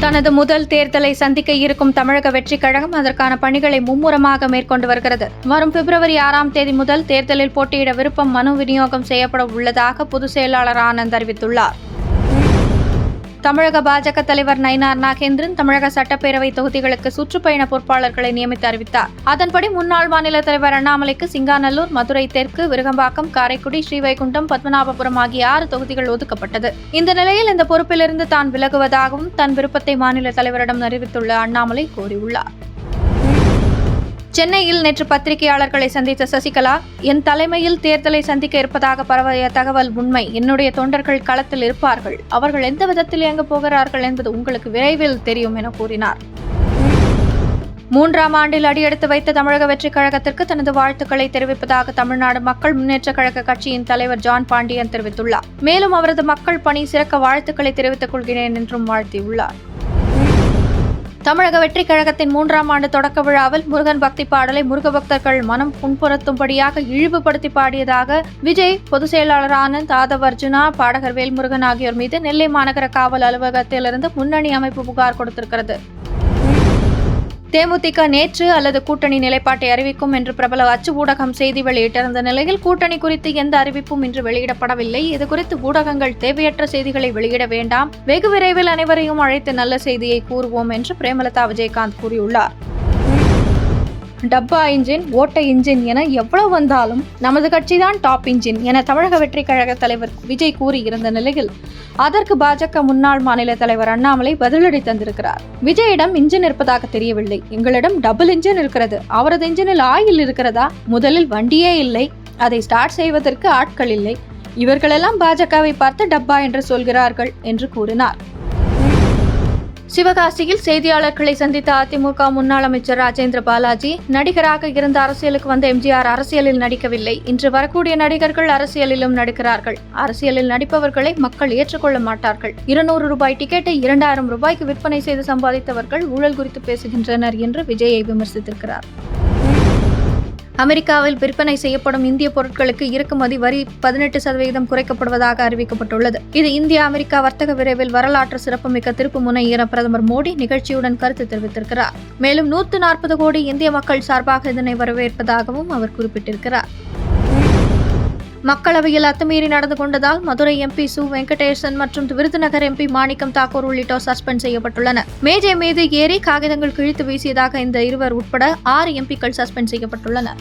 தனது முதல் தேர்தலை சந்திக்க இருக்கும் தமிழக வெற்றிக் கழகம் அதற்கான பணிகளை மும்முரமாக மேற்கொண்டு வருகிறது. வரும் பிப்ரவரி 6ஆம் தேதி முதல் தேர்தலில் போட்டியிட விருப்பம் மனு விநியோகம் செய்யப்பட உள்ளதாக பொதுச் செயலாளர் ஆனந்த் அறிவித்துள்ளார். தமிழக பாஜக தலைவர் நயினார் நாகேந்திரன் தமிழக சட்டப்பேரவை தொகுதிகளுக்கு சுற்றுப்பயண பொறுப்பாளர்களை நியமித்து அறிவித்தார். அதன்படி முன்னாள் மாநில தலைவர் அண்ணாமலைக்கு சிங்காநல்லூர், மதுரை தெற்கு, விருகம்பாக்கம், காரைக்குடி, ஸ்ரீவைகுண்டம், பத்மநாபபுரம் ஆகிய 6 தொகுதிகள் ஒதுக்கப்பட்டது. இந்த நிலையில் இந்த பொறுப்பிலிருந்து தான் விலகுவதாகவும் தன் விருப்பத்தை மாநில தலைவரிடம் அறிவித்துள்ள அண்ணாமலை கூறியுள்ளார். சென்னையில் நேற்று பத்திரிகையாளர்களை சந்தித்த சசிகலா, என் தலைமையில் தேர்தலை சந்திக்க இருப்பதாக பரவிய தகவல் உண்மை. என்னுடைய தொண்டர்கள் களத்தில் இருப்பார்கள். அவர்கள் எந்த விதத்தில் இயங்கப் போகிறார்கள் என்பது உங்களுக்கு விரைவில் தெரியும் என கூறினார். 3ஆம் ஆண்டில் அடியெடுத்து வைத்த தமிழக வெற்றிக் கழகத்திற்கு தனது வாழ்த்துக்களை தெரிவிப்பதாக தமிழ்நாடு மக்கள் முன்னேற்ற கழக கட்சியின் தலைவர் ஜான் பாண்டியன் தெரிவித்துள்ளார். மேலும் அவரது மக்கள் பணி சிறக்க வாழ்த்துக்களை தெரிவித்துக் கொள்கிறேன் என்றும் வாழ்த்தியுள்ளார். தமிழக வெற்றிக் கழகத்தின் 3ஆம் ஆண்டு தொடக்க விழாவில் முருகன் பக்தி பாடலை முருக பக்தர்கள் மனம் புண்படுத்தும்படியாக இழிவுபடுத்தி பாடியதாக விஜய், பொதுச் செயலாளர் ஆனந்த், ஆதவ் அர்ஜுனா, பாடகர் வேல்முருகன் ஆகியோர் மீது நெல்லை மாநகர காவல் அலுவலகத்திலிருந்து முன்னணி அமைப்பு புகார் கொடுத்திருக்கிறது. தேமுதிக நேற்று அல்லது கூட்டணி நிலைப்பாட்டை அறிவிக்கும் என்று பிரபல அச்சு ஊடகம் செய்தி வெளியிட்டிருந்த நிலையில் கூட்டணி குறித்து எந்த அறிவிப்பும் இன்று வெளியிடப்படவில்லை. இதுகுறித்து ஊடகங்கள் தேவையற்ற செய்திகளை வெளியிட வேண்டாம். வெகு விரைவில் அனைவரையும் அழைத்து நல்ல செய்தியை கூறுவோம் என்று பிரேமலதா விஜயகாந்த் கூறியுள்ளார். டப்பா இன்ஜின், ஓட்ட இன்ஜின் என எவ்வளவு வந்தாலும் நமது கட்சிதான் டாப் இன்ஜின் என தமிழக வெற்றிக் கழக தலைவர் விஜய் கூறியிருந்த நிலையில் அதற்கு பாஜக முன்னாள் மாநில தலைவர் அண்ணாமலை பதிலடி தந்திருக்கிறார். விஜயிடம் இன்ஜின் இருப்பதாக தெரியவில்லை. எங்களிடம் டபுள் இன்ஜின் இருக்கிறது. அவரது இன்ஜினில் ஆயில் இருக்கிறதா? முதலில் வண்டியே இல்லை. அதை ஸ்டார்ட் செய்வதற்கு ஆட்கள் இல்லை. இவர்களெல்லாம் பாஜகவை பார்த்து டப்பா என்று சொல்கிறார்கள் என்று கூறினார். சிவகாசியில் செய்தியாளர்களை சந்தித்த அதிமுக முன்னாள் அமைச்சர் ராஜேந்திர பாலாஜி, நடிகராக இருந்த அரசியலுக்கு வந்த எம்ஜிஆர் அரசியலில் நடிக்கவில்லை. இன்று வரக்கூடிய நடிகர்கள் அரசியலிலும் நடிக்கிறார்கள். அரசியலில் நடிப்பவர்களை மக்கள் ஏற்றுக்கொள்ள மாட்டார்கள். 200 ரூபாய் டிக்கெட்டை 2000 ரூபாய்க்கு விற்பனை செய்து சம்பாதித்தவர்கள் ஊழல் குறித்து பேசுகின்றனர் என்று விஜயை விமர்சித்திருக்கிறார். அமெரிக்காவில் விற்பனை செய்யப்படும் இந்திய பொருட்களுக்கு இறக்குமதி வரி 18% குறைக்கப்படுவதாக அறிவிக்கப்பட்டுள்ளது. இது இந்தியா அமெரிக்கா வர்த்தக விரைவில் வரலாற்று சிறப்புமிக்க திருப்பு முனை என பிரதமர் மோடி நிகழ்ச்சியுடன் கருத்து தெரிவித்திருக்கிறார். மேலும் 140 கோடி இந்திய மக்கள் சார்பாக இதனை வரவேற்பதாகவும் அவர் குறிப்பிட்டிருக்கிறார். மக்களவையில் அத்துமீறி நடந்து கொண்டதால் மதுரை எம்பி சு வெங்கடேசன் மற்றும் விருதுநகர் எம்பி மாணிக்கம் தாக்கூர் உள்ளிட்டோர் சஸ்பெண்ட் செய்யப்பட்டுள்ளனர். மேஜை மீது ஏறி காகிதங்கள் கிழித்து வீசியதாக இந்த இருவர் உட்பட 6 எம்பிக்கள் சஸ்பெண்ட் செய்யப்பட்டுள்ளனர்.